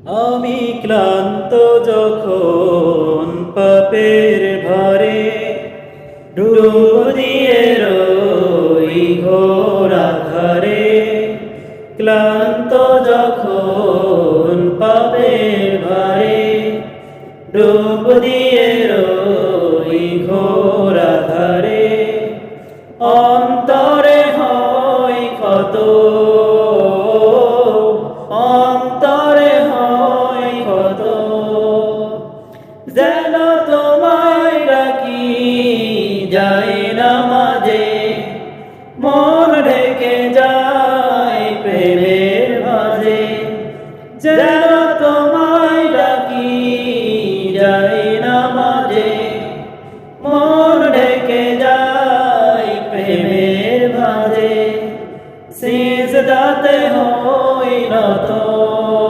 আমি ক্লান্ত যখন পাপের ভারে ডুব দিয়ে রই ঘোর আধারে, ক্লান্ত যখন পাপের ভারে ডুব দিয়ে রই ঘোর আধারে, অন্তরে হয় ক্ষত, অন্তরে হয় ক্ষত, যেন তোমায় ডাকি যায় না মাঝে, মন ঢেকে যায় প্রেমের মাঝে, যেন